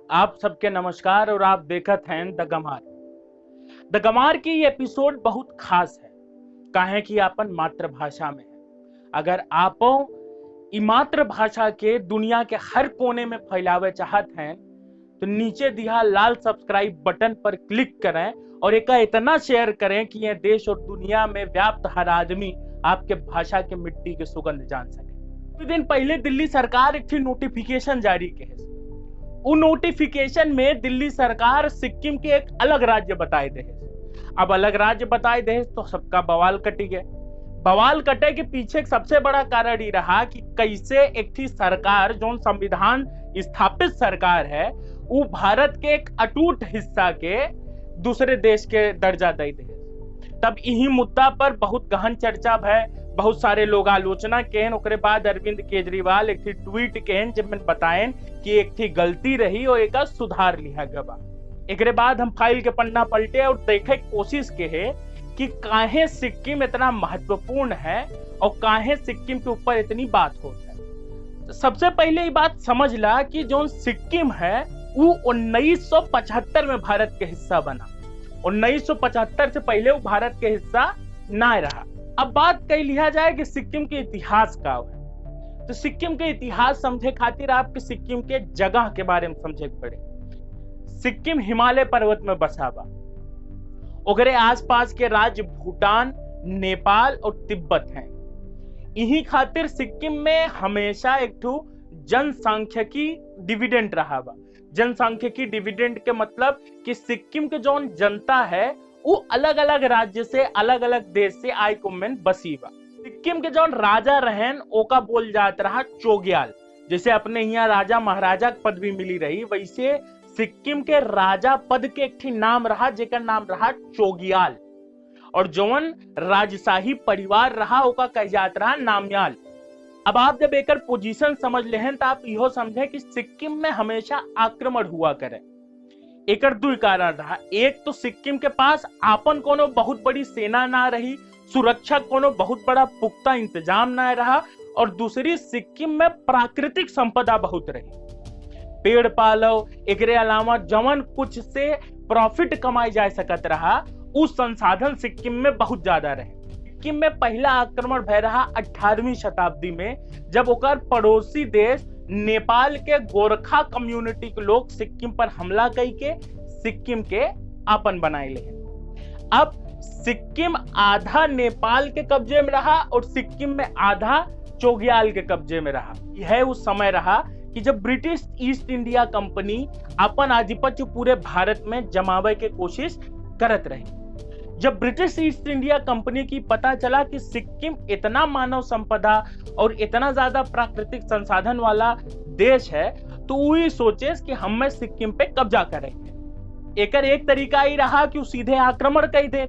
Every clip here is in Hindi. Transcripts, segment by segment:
आप सबके नमस्कार और आप देखत हैं द गमार। द गमार की ये एपिसोड बहुत खास है, काहे कि आपन मातृभाषा में है। अगर आप ई मातृभाषा के दुनिया के हर कोने में फैलावे चाहत हैं तो नीचे दिया लाल सब्सक्राइब बटन पर क्लिक करें और एक इतना शेयर करें कि यह देश और दुनिया में व्याप्त हर आदमी आपके भाषा के मिट्टी के सुगंध जान सके। कुछ दिन पहले दिल्ली सरकार एक नोटिफिकेशन जारी के है। उन नोटिफिकेशन में दिल्ली सरकार सिक्किम के एक अलग राज्य बताए दे। अब अलग राज्य बताए दे तो सबका बवाल कटी गए। बवाल कटे के पीछे सबसे बड़ा कारण ये रहा कि कैसे एक थी सरकार जो संविधान स्थापित सरकार है वो भारत के एक अटूट हिस्सा के दूसरे देश के दर्जा दे दे। तब यही मुद्दा पर बहुत गहन चर्चा है, बहुत सारे लोग आलोचना केन। ओकरे बाद अरविंद केजरीवाल एक ट्वीट केन जिसमें बताएं कि एक थी गलती रही और एक सुधार लिया गया। एकरे बाद हम फाइल के पन्ना पलटे और देखे कोशिश के है कि काहे सिक्किम इतना महत्वपूर्ण है और काहे सिक्किम के ऊपर इतनी बात हो है। सबसे पहले ये बात समझ ला कि जो सिक्किम है वो 1975 में भारत के हिस्सा बना। 1975 से पहले वो भारत के हिस्सा ना रहा। अब बात कह लिया जाए कि सिक्किम के इतिहास का है, तो सिक्किम के इतिहास समझे खातिर आपके सिक्किम के जगह के बारे में समझे पड़े। सिक्किम हिमालय पर्वत में बसा बा। ओकरे आसपास के राज्य भूटान, नेपाल और तिब्बत हैं। यही खातिर सिक्किम में हमेशा एक जनसांख्यिकी डिविडेंड रहा बा। जनसांख्यिकी डिविडेंड के मतलब कि सिक्किम के जो जनता है वो अलग अलग राज्य से, अलग अलग देश से आय कुमें बसी बा। सिक्किम के जो राजा रहन ओका बोल जात रहा चोग्याल। जैसे अपने यहाँ राजा महाराजा पदवी मिली रही, वैसे सिक्किम के राजा पद के एक नाम रहा जेकर नाम रहा चोग्याल। और जौन राजशाही परिवार रहा ओका कह जात रहा नामयाल। अब आप जब एक पोजीशन समझ लेहन तो आप इहो समझे कि सिक्किम में हमेशा आक्रमण हुआ करे। एकर दो कारण रहा। एक तो सिक्किम के पास आपन कोनो बहुत बड़ी सेना ना रही, सुरक्षा कोनो बहुत बड़ा पुख्ता इंतजाम ना रहा, और दूसरी सिक्किम में प्राकृतिक संपदा बहुत रही। पेड़ पालो एकरे अलावा जवन कुछ से प्रॉफिट कमाई जा सकत रहा उस संसाधन सिक्किम में बहुत ज्यादा रहे। सिक्किम में पहला आक्रमण भय रहा 18वीं शताब्दी में, जब ओकर पड़ोसी देश नेपाल के गोरखा कम्युनिटी के लोग सिक्किम पर हमला करके सिक्किम के आपन बनाए ले। अब सिक्किम आधा नेपाल के कब्जे में रहा और सिक्किम में आधा चोग्याल के कब्जे में रहा। यह उस समय रहा कि जब ब्रिटिश ईस्ट इंडिया कंपनी अपन आधिपत्य पूरे भारत में जमावे के कोशिश करत रही। जब ब्रिटिश ईस्ट इंडिया कंपनी की पता चला कि सिक्किम इतना मानव संपदा और इतना ज्यादा प्राकृतिक संसाधन वाला देश है तो वही सोचे कि हम सिक्किम पे कब्जा करेंगे। एक तरीका ही रहा कि वो सीधे आक्रमण कर दे,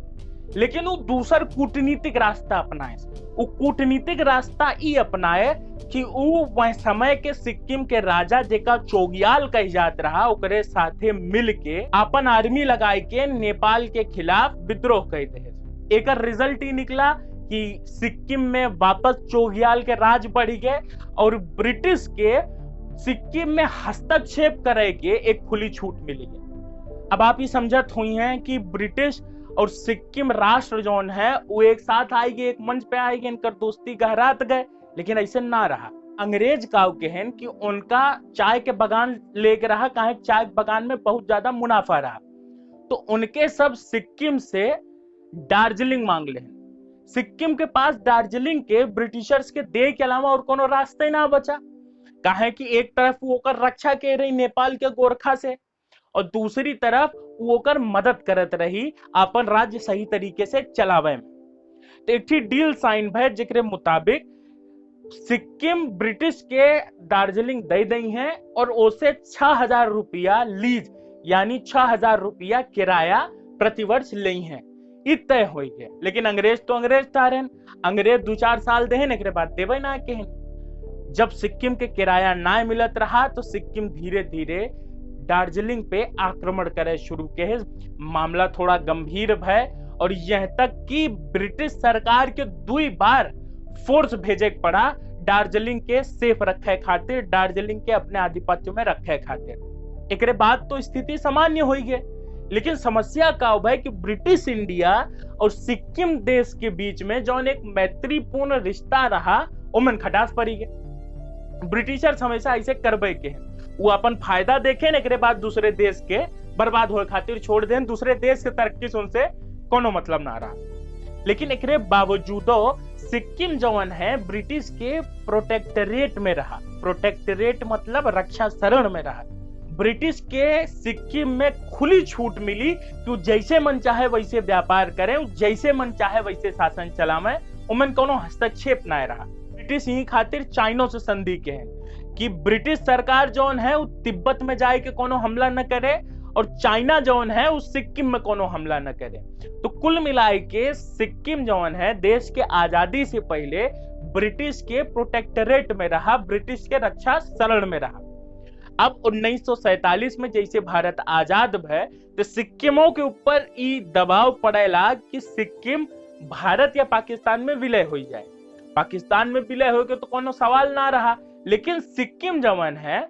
लेकिन वो दूसर कूटनीतिक रास्ता अपनाए। वो कूटनीतिक रास्ता ही अपनाए कि वो वह समय के सिक्किम के राजा जेका चोग्याल कह जात रहा ओकरे साथे मिल के अपन आर्मी लगाए के नेपाल के खिलाफ विद्रोह कर दे। एक रिजल्ट ही निकला कि सिक्किम में वापस चोग्याल के राज बढ़ गए और ब्रिटिश के सिक्किम में हस्तक्षेप करे के एक खुली छूट मिली है। अब आप ये समझत हुई हैं कि ब्रिटिश और सिक्किम राष्ट्र जोन है वो एक साथ आएगी, एक मंच पे आएगी, इनकर दोस्ती गहरात गए। लेकिन ऐसे ना रहा। अंग्रेज काव के हैं कि उनका चाय के बागान लेके रहा, कहे चाय बागान में बहुत ज्यादा मुनाफा रहा, तो उनके सब सिक्किम से दार्जिलिंग मांग ले। सिक्किम के पास दार्जिलिंग के ब्रिटिशर्स के दे के अलावा और कोनो रास्ते ना बचा। कहे कि एक तरफ वो कर रक्षा के रही नेपाल के गोरखा से और दूसरी तरफ वो कर मदद करत रही अपन राज्य सही तरीके से चलावे में। तो एक डील साइन भय जिक्र मुताबिक सिक्किम ब्रिटिश के दार्जिलिंग दे दी है और उसे 6000 रुपया लीज यानी 6000 रुपया किराया प्रतिवर्ष ले हैं। तय हो गया। लेकिन अंग्रेज तो अंग्रेज तारेन, अंग्रेज 2-4 साल दे एक बाद देवे ना के। जब सिक्किम के किराया ना मिलत रहा तो सिक्किम धीरे धीरे दार्जिलिंग पे आक्रमण करे शुरू के। मामला थोड़ा गंभीर है और यह तक कि ब्रिटिश सरकार के 2 बार फोर्स भेजे पड़ा दार्जिलिंग के सेफ रखे खातिर, दार्जिलिंग के अपने आधिपत्य में रखे खातिर। एकरे बाद तो स्थिति सामान्य हो गई। लेकिन समस्या का है कि ब्रिटिश इंडिया और सिक्किम देश के बीच में जो एक मैत्रीपूर्ण रिश्ता रहा ओमन खटास पड़ी गए। ब्रिटिशर्स हमेशा ऐसे करबे के हैं, वो अपन फायदा देखे न एकरे बाद दूसरे देश के बर्बाद होए खातिर छोड़ दें, दूसरे देश के तरक्की से उनसे कोनो मतलब ना रहा। लेकिन एकरे बावजूदो सिक्किम जवन है ब्रिटिश के प्रोटेक्टरेट में रहा। प्रोटेक्टरेट मतलब रक्षा शरण में रहा। ब्रिटिश के सिक्किम में खुली छूट मिली कि जैसे मन चाहे वैसे व्यापार करें, जैसे मन चाहे वैसे शासन चलावे, उमन कोनो हस्तक्षेप ना रहा। ब्रिटिश यही खातिर चाइनो से संधि के हैं कि ब्रिटिश सरकार जौन है वो तिब्बत में जाए के कोनो हमला न करे और चाइना जौन है वो सिक्किम में कोनो हमला न करे। तो कुल मिलाए के सिक्किम जौन है देश के आजादी से पहले ब्रिटिश के प्रोटेक्टरेट में रहा, ब्रिटिश के रक्षा शरण में रहा। अब 1947 में जैसे भारत आजाद भय तो सिक्किमों के ऊपर ई दबाव पड़ेला कि सिक्किम भारत या पाकिस्तान में विलय हो जाए। पाकिस्तान में विलय हो गए तो कोनो सवाल ना रहा, लेकिन सिक्किम जवन है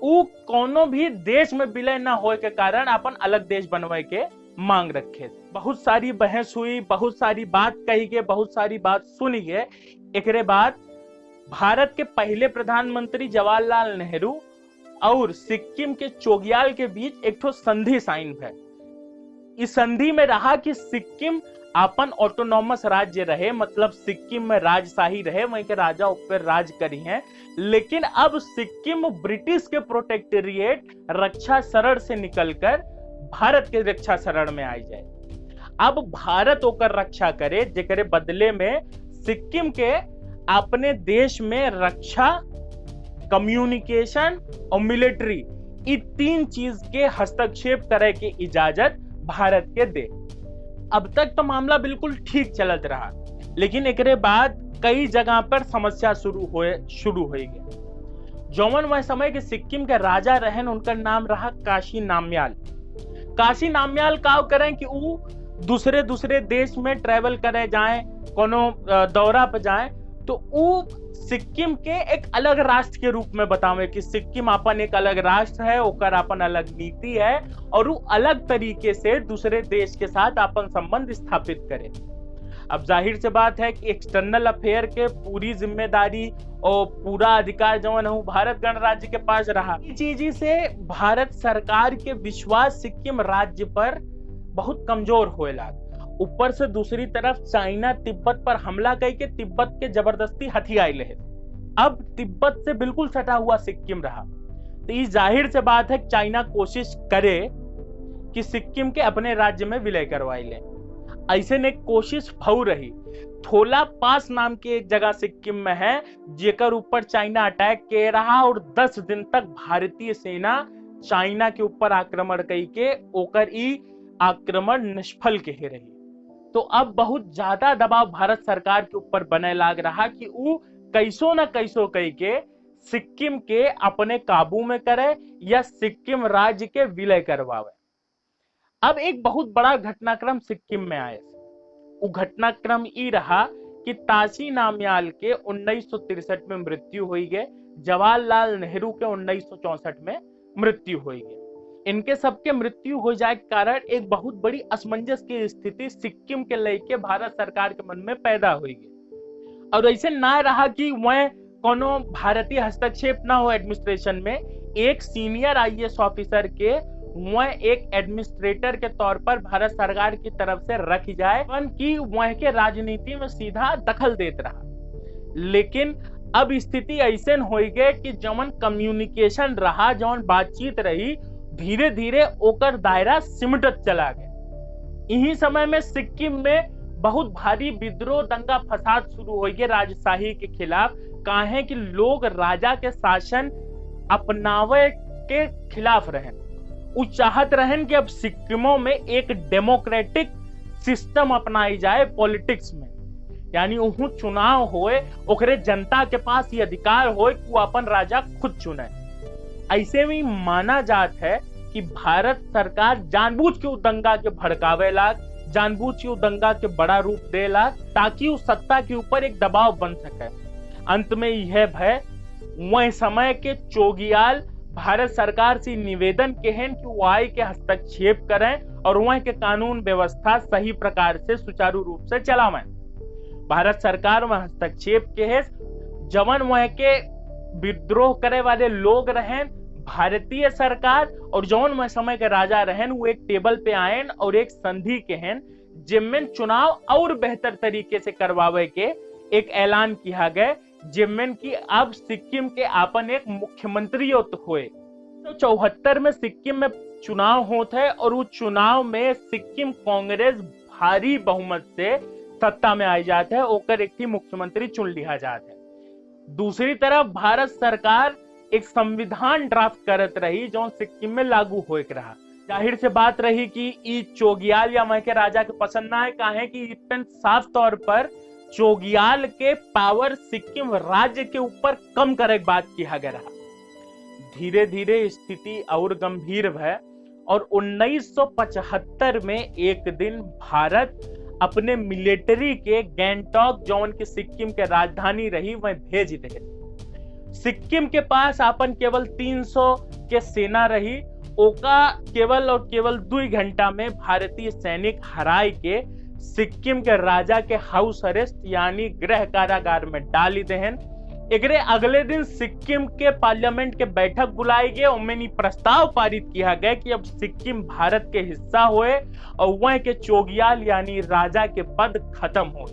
वो कोनो भी देश में विलय ना होए के कारण अपन अलग देश बनवाए के मांग रखे। बहुत सारी बहस हुई, बहुत सारी बात कही गई, बहुत सारी बात सुनी गई। एकरे बाद भारत के पहले प्रधानमंत्री जवाहरलाल नेहरू और सिक्किम के चोग्याल के बीच एक ठो संधि साइन है। इस संधि में रहा कि सिक्किम अपन ऑटोनॉमस राज्य रहे, मतलब सिक्किम में राजशाही रहे, वहीं के राजा ऊपर राज करी हैं। लेकिन अब सिक्किम ब्रिटिश के प्रोटेक्टोरिएट रक्षा शरण से निकलकर भारत के रक्षा शरण में आई जाए। अब भारत होकर रक्षा करे, जेकरे बदले में सिक्किम के अपने देश में रक्षा, कम्युनिकेशन और मिलिट्री ये तीन चीज के हस्तक्षेप करे की इजाजत भारत के दे। अब तक तो मामला बिल्कुल ठीक चलत रहा, लेकिन एकरे बाद कई जगह पर समस्या शुरू हो गई। जौवन वह समय के सिक्किम के राजा रहन, उनका नाम रहा काशी नामयाल। काशी नामयाल का करें कि वो दूसरे देश में ट्रेवल करे जाए, कोनो दौरा पर जाए, तो वो सिक्किम के एक अलग राष्ट्र के रूप में बतावे कि सिक्किम अपन एक अलग राष्ट्र है, ओकर अपन अलग नीति है और वो अलग तरीके से दूसरे देश के साथ अपन संबंध स्थापित करे। अब जाहिर से बात है कि एक्सटर्नल अफेयर के पूरी जिम्मेदारी और पूरा अधिकार जो है भारत गणराज्य के पास रहा। इस चीज से भारत सरकार के विश्वास सिक्किम राज्य पर बहुत कमजोर होए लगा। ऊपर से दूसरी तरफ चाइना तिब्बत पर हमला करके तिब्बत के जबरदस्ती हथियाए ले। अब तिब्बत से बिल्कुल सटा हुआ सिक्किम रहा, तो ये जाहिर से बात है चाइना कोशिश करे कि सिक्किम के अपने राज्य में विलय करवाई ले। ऐसे ने कोशिश भऊ रही। थोला पास नाम की एक जगह सिक्किम में है, जेकर ऊपर चाइना अटैक के रहा और 10 दिन तक भारतीय सेना चाइना के ऊपर आक्रमण करके ओकर ई आक्रमण निष्फल के रही। तो अब बहुत ज्यादा दबाव भारत सरकार के ऊपर बने लाग रहा कि वो कैसो न कैसो कह के सिक्किम के अपने काबू में करे या सिक्किम राज्य के विलय करवावे। अब एक बहुत बड़ा घटनाक्रम सिक्किम में आए। वो घटनाक्रम ये रहा कि ताशी नामयाल के 1963 में मृत्यु हुई गई, जवाहरलाल नेहरू के 1964 में मृत्यु हुई गई। इनके सबके मृत्यु हो जाए के कारण एक बहुत बड़ी असमंजस की स्थिति सिक्किम के लेके भारत सरकार के मन में पैदा हुई है। और ऐसे ना रहा कि वह कोनो भारतीय हस्तक्षेप ना हो एडमिनिस्ट्रेशन में। एक सीनियर आईएएस ऑफिसर के वह एक एडमिनिस्ट्रेटर के तौर पर भारत सरकार की तरफ से रख जाए कि वह के राजनीति में सीधा दखल देते रहा। लेकिन अब स्थिति ऐसे हो गई कि जवन कम्युनिकेशन रहा, जवन बातचीत रही, धीरे धीरे ओकर दायरा सिमटत चला गया। इन्हीं समय में सिक्किम में बहुत भारी विद्रोह, दंगा फसाद शुरू हो गए राजशाही के खिलाफ। काहे कि लोग राजा के शासन अपनावे के खिलाफ रहन। वो चाहत रहन कि अब सिक्किमों में एक डेमोक्रेटिक सिस्टम अपनाई जाए पॉलिटिक्स में, यानी उहु चुनाव होए, ओकरे जनता के पास ये अधिकार होए कि वो अपन राजा खुद चुने। ऐसे में माना जात है कि भारत सरकार जानबूझ के दंगा के भड़कावे लाग, जानबूझ के दंगा के बड़ा रूप दे लाग, ताकि उस सत्ता के ऊपर एक दबाव बन सके। अंत में यह भय वह समय के चोगियाल भारत सरकार से निवेदन के हैं कि वो आय के हस्तक्षेप करें और वह के कानून व्यवस्था सही प्रकार से सुचारू रूप से चलावें। भारत सरकार में हस्तक्षेप के है जवन वह के विद्रोह करे वाले लोग रहें भारतीय सरकार और जौन वह समय के राजा रहें वो एक टेबल पे आए और एक संधि के हैं जिनमें चुनाव और बेहतर तरीके से करवावे के एक ऐलान किया गया, जिनमें की अब सिक्किम के आपन एक मुख्यमंत्री हुए। तो 74 में सिक्किम में चुनाव होते है और उस चुनाव में सिक्किम कांग्रेस भारी बहुमत से सत्ता में आ जाते है, ओकर एक ही मुख्यमंत्री चुन लिया जाता है। दूसरी तरफ भारत सरकार एक संविधान ड्राफ्ट करत रही जो सिक्किम में लागू हो रहा। जाहिर से बात रही कि ई चोगियाल या मह के राजा के पसंद ना है, काहे कि साफ तौर पर चोगियाल के पावर सिक्किम राज्य के ऊपर कम करे बात किया गया रहा। धीरे धीरे स्थिति और गंभीर है और 1975 में एक दिन भारत अपने मिलिट्री के गैंगटॉक जौन की सिक्किम के राजधानी रही वह भेज दे। सिक्किम के पास अपन केवल 300 के सेना रही, ओका केवल और केवल 2 घंटा में भारतीय सैनिक हराई के सिक्किम के राजा के हाउस अरेस्ट यानी गृह कारागार में डाली देहन। एकरे अगले दिन सिक्किम के पार्लियामेंट के बैठक बुलाई गए, उनमें प्रस्ताव पारित किया गया कि अब सिक्किम भारत के हिस्सा होए और वह के चोगियाल यानी राजा के पद खत्म हो।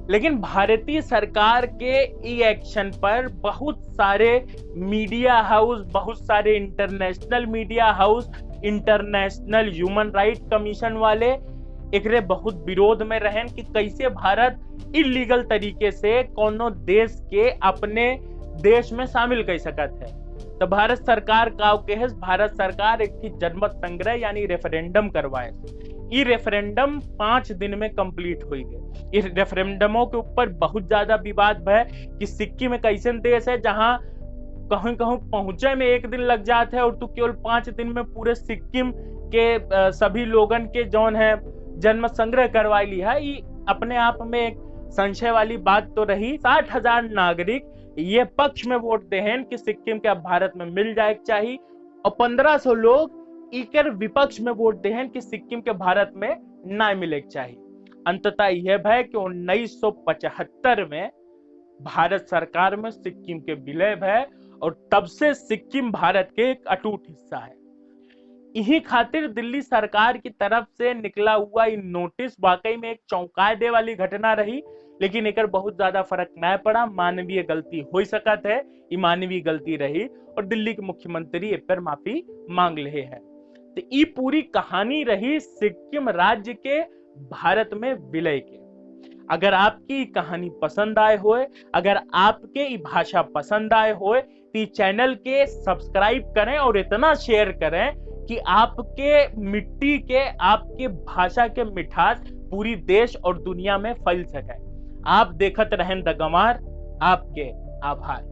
लेकिन भारतीय सरकार के ई एक्शन पर बहुत सारे मीडिया हाउस, बहुत सारे international media house, international human right commission वाले एकरे बहुत विरोध में रहन कि कैसे भारत इलीगल तरीके से कोनो देश के अपने देश में शामिल कर सकत है। तो भारत सरकार का केस भारत सरकार एक जनमत संग्रह यानी रेफरेंडम करवाए। ये रेफरेंडम 5 दिन में कंप्लीट हो गए। इस रेफरेंडमों के ऊपर बहुत ज्यादा विवाद है कि सिक्किम एक ऐसा देश है जहां कहीं कहीं पहुंचे में 1 दिन लग जाता है और तू केवल 5 दिन में पूरे सिक्किम के सभी लोगन के जौन है जन्म संग्रह करवा लिया है। ये अपने आप में एक संशय वाली बात तो रही। 60,000 नागरिक ये पक्ष में वोट देहन कि सिक्किम के अब भारत में मिल जाए चाहिए और 1500 लोग इकर विपक्ष में वोट देहन कि सिक्किम के भारत में ना मिले चाहिए। अंततः यह भय कि 1975 में भारत सरकार में सिक्किम के विलय है और तब से सिक्किम भारत के एक अटूट हिस्सा है। यही खातिर दिल्ली सरकार की तरफ से निकला हुआ ये नोटिस वाकई में एक चौंका दे वाली घटना रही, लेकिन एकर बहुत ज्यादा फर्क न पड़ा। मानवीय गलती हो सकत है, ये मानवीय गलती रही और दिल्ली के मुख्यमंत्री इस पर माफी मांग रहे हैं। तो ये पूरी कहानी रही सिक्किम राज्य के भारत में विलय के। अगर आपकी कहानी पसंद आए होए, अगर आपके ये भाषा पसंद आए होए तो चैनल के सब्सक्राइब करें और इतना शेयर करें कि आपके मिट्टी के, आपके भाषा के मिठास पूरी देश और दुनिया में फैल सके। आप देखत रहें द गंवार। आपके आभार।